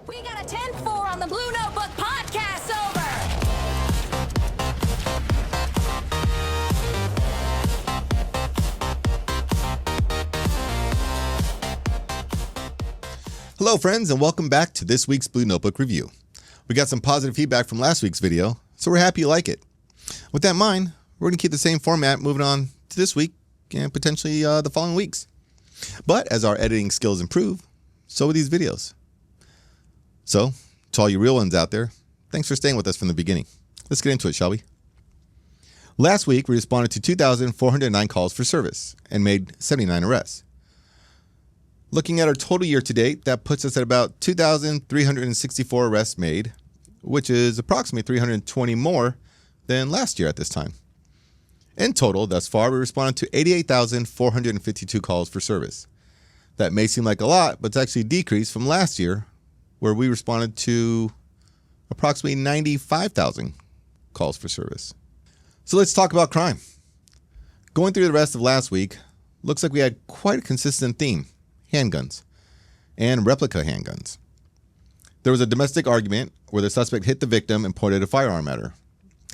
We got a 10-4 on the Blue Notebook podcast over. Hello friends, and welcome back to this week's Blue Notebook review. We got some positive feedback from last week's video, so we're happy you like it. With that in mind, we're going to keep the same format moving on to this week and potentially the following weeks. But as our editing skills improve, so will these videos. So, to all you real ones out there, thanks for staying with us from the beginning. Let's get into it, shall we? Last week, we responded to 2,409 calls for service and made 79 arrests. Looking at our total year to date, that puts us at about 2,364 arrests made, which is approximately 320 more than last year at this time. In total, thus far, we responded to 88,452 calls for service. That may seem like a lot, but it's actually a decrease from last year, where we responded to approximately 95,000 calls for service. So let's talk about crime. Going through the rest of last week, looks like we had quite a consistent theme: handguns and replica handguns. There was a domestic argument where the suspect hit the victim and pointed a firearm at her.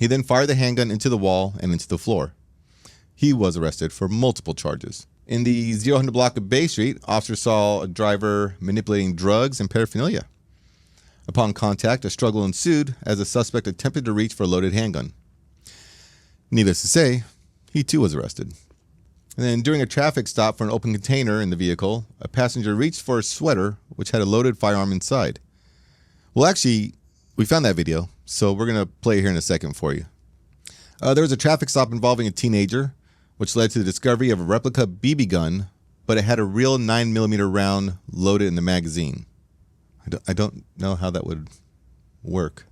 He then fired the handgun into the wall and into the floor. He was arrested for multiple charges. In the 0 block of Bay Street, officers saw a driver manipulating drugs and paraphernalia. Upon contact, a struggle ensued as the suspect attempted to reach for a loaded handgun. Needless to say, he too was arrested. And then during a traffic stop for an open container in the vehicle, a passenger reached for a sweater which had a loaded firearm inside. Well, actually, we found that video, so we're going to play it here in a second for you. There was a traffic stop involving a teenager, which led to the discovery of a replica BB gun, but it had a real 9mm round loaded in the magazine. I don't know how that would work.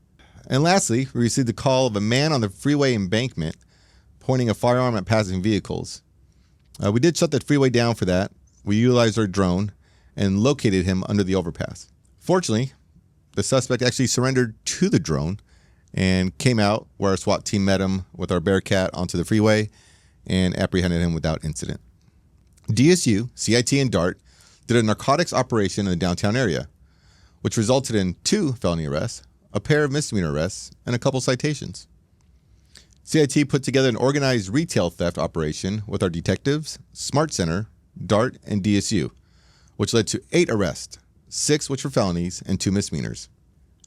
And lastly, we received a call of a man on the freeway embankment pointing a firearm at passing vehicles. We did shut the freeway down for that. We utilized our drone and located him under the overpass. Fortunately, the suspect actually surrendered to the drone and came out where our SWAT team met him with our Bearcat onto the freeway and apprehended him without incident. DSU, CIT, and DART did a narcotics operation in the downtown area, which resulted in 2 felony arrests, a pair of misdemeanor arrests, and a couple citations. CIT put together an organized retail theft operation with our detectives, Smart Center, DART, and DSU, which led to 8 arrests, 6 which were felonies, and 2 misdemeanors.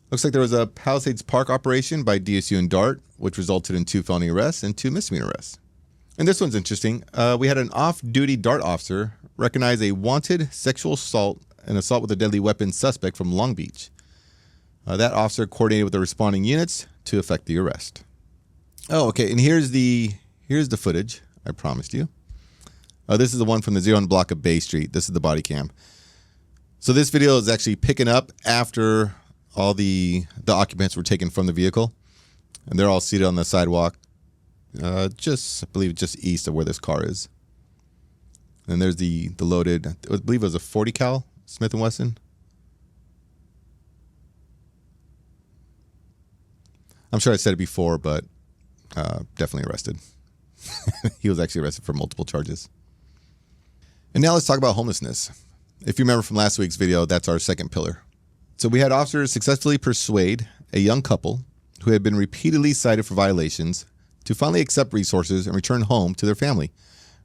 Looks like there was a Palisades Park operation by DSU and DART, which resulted in 2 felony arrests and 2 misdemeanor arrests. And this one's interesting. We had an off-duty DART officer recognize a wanted sexual assault and assault with a deadly weapon suspect from Long Beach. That officer coordinated with the responding units to effect the arrest. Oh, okay, and here's the footage I promised you. This is the one from the 0 block of Bay Street. This is the body cam. So this video is actually picking up after all the occupants were taken from the vehicle, and they're all seated on the sidewalk, I believe just east of where this car is. And there's the loaded, I believe it was a 40 cal Smith & Wesson. I'm sure I said it before, but definitely arrested. He was actually arrested for multiple charges. And now let's talk about homelessness. If you remember from last week's video, that's our second pillar. So we had officers successfully persuade a young couple who had been repeatedly cited for violations to finally accept resources and return home to their family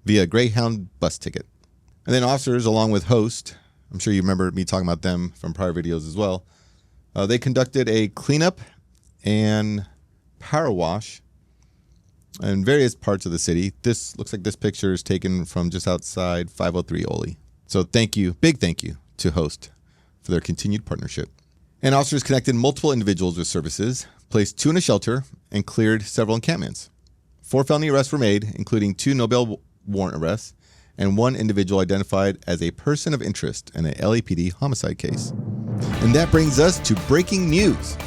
via a Greyhound bus ticket. And then officers, along with host, I'm sure you remember me talking about them from prior videos as well, they conducted a cleanup and power wash in various parts of the city. This looks like this picture is taken from just outside 503 Oli. So big thank you to host for their continued partnership. And officers connected multiple individuals with services, placed 2 in a shelter, and cleared several encampments. 4 felony arrests were made, including 2 no-bail warrant arrests, and 1 individual identified as a person of interest in a LAPD homicide case. And that brings us to breaking news.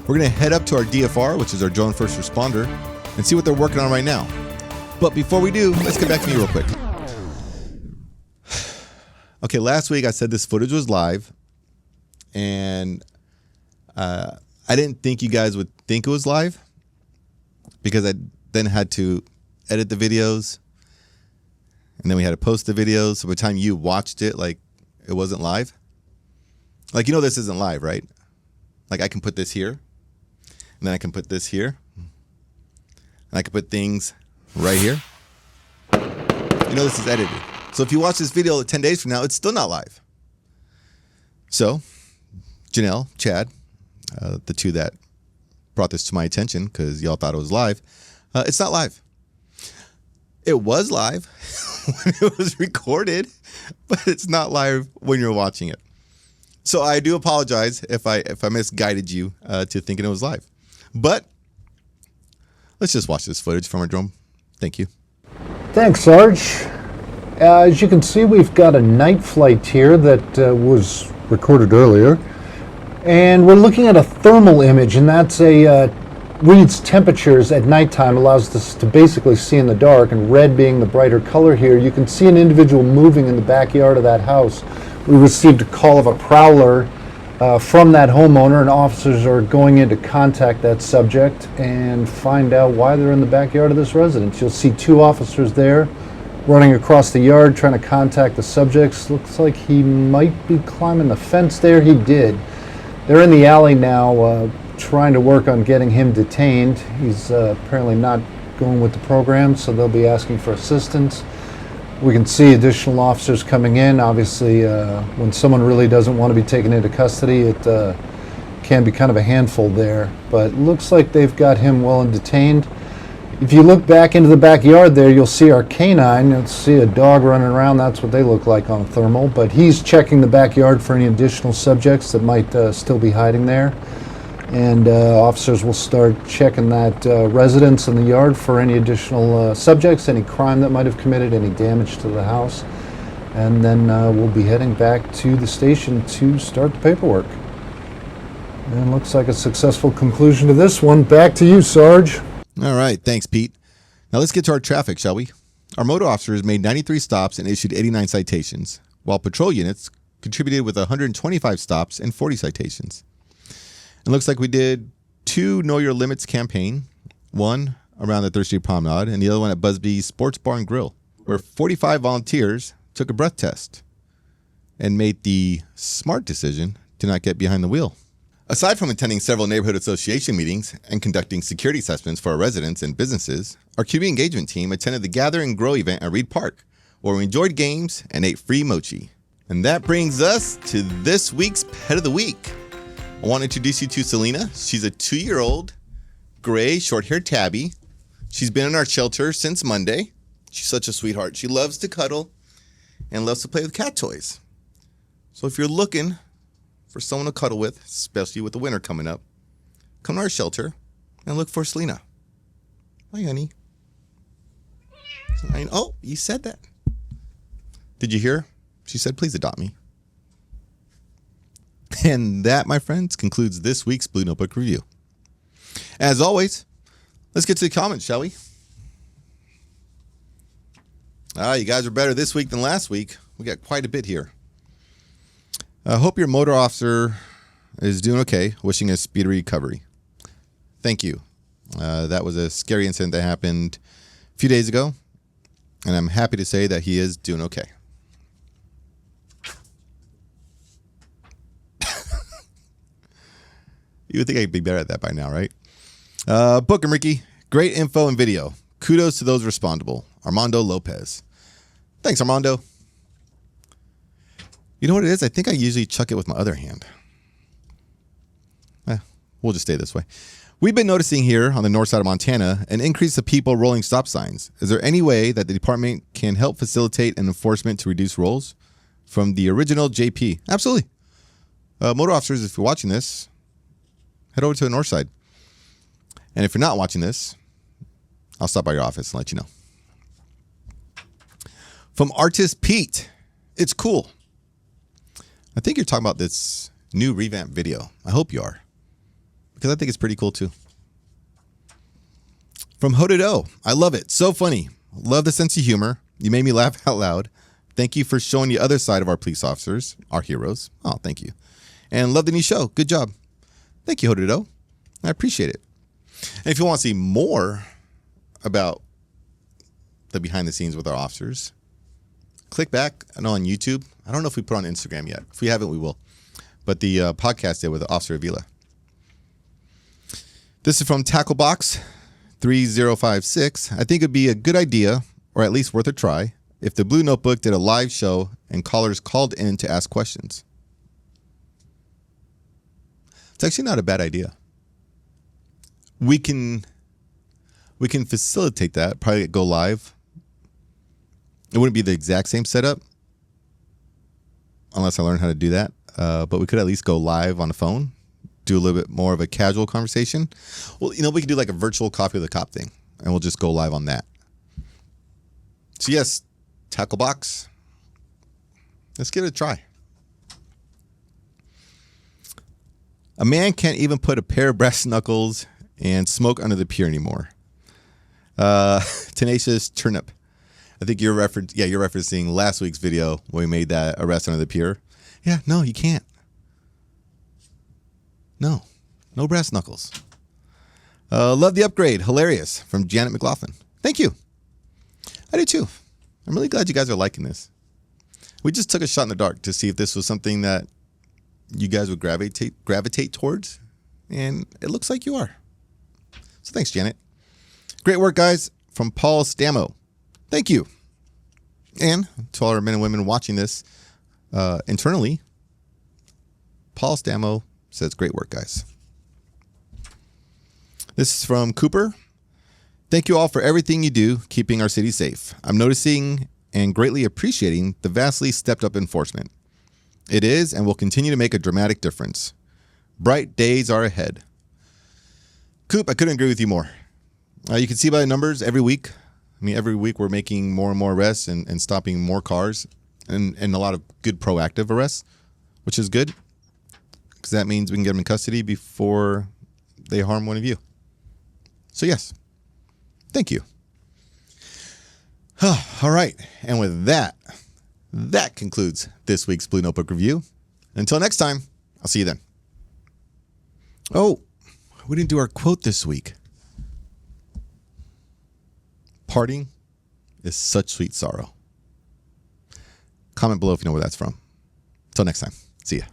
We're going to head up to our DFR, which is our drone first responder, and see what they're working on right now. But before we do, let's get back to me real quick. Okay, last week I said this footage was live, and I didn't think you guys would think it was live because I then had to edit the videos, and then we had to post the videos. So by the time you watched it, like, it wasn't live. Like, this isn't live, right? Like, I can put this here, and then I can put this here, and I can put things right here. This is edited. So if you watch this video 10 days from now, it's still not live. So, Janelle, Chad, the two that brought this to my attention because y'all thought it was live, it's not live. It was live when it was recorded, but it's not live when you're watching it. So I do apologize if I misguided you to thinking it was live. But let's just watch this footage from our drone. Thank you. Thanks, Sarge. As you can see, we've got a night flight here that was recorded earlier. And we're looking at a thermal image, and that's reads temperatures at nighttime, allows us to basically see in the dark, and red being the brighter color here. You can see an individual moving in the backyard of that house. We received a call of a prowler from that homeowner, and officers are going in to contact that subject and find out why they're in the backyard of this residence. You'll see two officers there running across the yard trying to contact the subjects. Looks like he might be climbing the fence there. He did. They're in the alley now trying to work on getting him detained. He's apparently not going with the program, so they'll be asking for assistance. We can see additional officers coming in. Obviously, when someone really doesn't want to be taken into custody, it can be kind of a handful there. But it looks like they've got him well and detained. If you look back into the backyard there, you'll see our canine. You'll see a dog running around. That's what they look like on thermal. But he's checking the backyard for any additional subjects that might still be hiding there. And officers will start checking that residence in the yard for any additional subjects, any crime that might have committed, any damage to the house. And then we'll be heading back to the station to start the paperwork. And looks like a successful conclusion to this one. Back to you, Sarge. All right. Thanks, Pete. Now let's get to our traffic, shall we? Our motor officers made 93 stops and issued 89 citations, while patrol units contributed with 125 stops and 40 citations. It looks like we did 2 Know Your Limits campaign, one around the Third Street Promenade and the other one at Busby's Sports Bar and Grill, where 45 volunteers took a breath test and made the smart decision to not get behind the wheel. Aside from attending several neighborhood association meetings and conducting security assessments for our residents and businesses, our community engagement team attended the Gather and Grow event at Reed Park, where we enjoyed games and ate free mochi. And that brings us to this week's Pet of the Week. I want to introduce you to Selena. She's a 2-year-old gray short-haired tabby. She's been in our shelter since Monday. She's such a sweetheart. She loves to cuddle and loves to play with cat toys. So if you're looking for someone to cuddle with, especially with the winter coming up, come to our shelter and look for Selena. Hi, honey. Oh, you said that. Did you hear? She said, please adopt me. And that, my friends, concludes this week's Blue Notebook Review. As always, let's get to the comments, shall we? You guys are better this week than last week. We got quite a bit here. I hope your motor officer is doing okay. Wishing a speedy recovery. Thank you. That was a scary incident that happened a few days ago, and I'm happy to say that he is doing okay. You would think I'd be better at that by now, right? Book and Ricky, great info and video. Kudos to those responsible. Armando Lopez. Thanks, Armando. You know what it is? I think I usually chuck it with my other hand. We'll just stay this way. We've been noticing here on the north side of Montana an increase of people rolling stop signs. Is there any way that the department can help facilitate an enforcement to reduce rolls? From the original JP. Absolutely. Motor officers, if you're watching this, head over to the north side. And if you're not watching this, I'll stop by your office and let you know. From Artist Pete, it's cool. I think you're talking about this new revamp video. I hope you are, because I think it's pretty cool too. From Hodedo, I love it. So funny. Love the sense of humor. You made me laugh out loud. Thank you for showing the other side of our police officers, our heroes. Oh, thank you. And love the new show. Good job. Thank you, Hodedo. I appreciate it. And if you want to see more about the behind the scenes with our officers, click back on YouTube. I don't know if we put on Instagram yet. If we haven't, we will. but the podcast did with Officer Avila. This is from Tacklebox 3056. I think it'd be a good idea, or at least worth a try, if the Blue Notebook did a live show and callers called in to ask questions. It's actually not a bad idea. We can facilitate that, probably go live. It wouldn't be the exact same setup unless I learn how to do that. But we could at least go live on the phone, do a little bit more of a casual conversation. Well, we could do like a virtual coffee with a cop thing, and we'll just go live on that. So yes, Tacklebox, let's give it a try. A man can't even put a pair of brass knuckles and smoke under the pier anymore. Tenacious Turnip. I think you're referencing last week's video when we made that arrest under the pier. Yeah, no, you can't. No brass knuckles. Love the upgrade. Hilarious. From Janet McLaughlin. Thank you. I do too. I'm really glad you guys are liking this. We just took a shot in the dark to see if this was something that you guys would gravitate towards, and it looks like you are. So thanks, Janet. Great work, guys. From Paul Stamo. Thank you. And to all our men and women watching this internally, Paul Stamo says, great work, guys. This is from Cooper. Thank you all for everything you do, keeping our city safe. I'm noticing and greatly appreciating the vastly stepped up enforcement. It is and will continue to make a dramatic difference. Bright days are ahead. Coop, I couldn't agree with you more. You can see by the numbers every week. Every week we're making more and more arrests and stopping more cars and a lot of good proactive arrests, which is good because that means we can get them in custody before they harm one of you. So yes, thank you. All right. And with that concludes this week's Blue Notebook review. Until next time, I'll see you then. Oh, we didn't do our quote this week. Parting is such sweet sorrow. Comment below if you know where that's from. Until next time. See ya.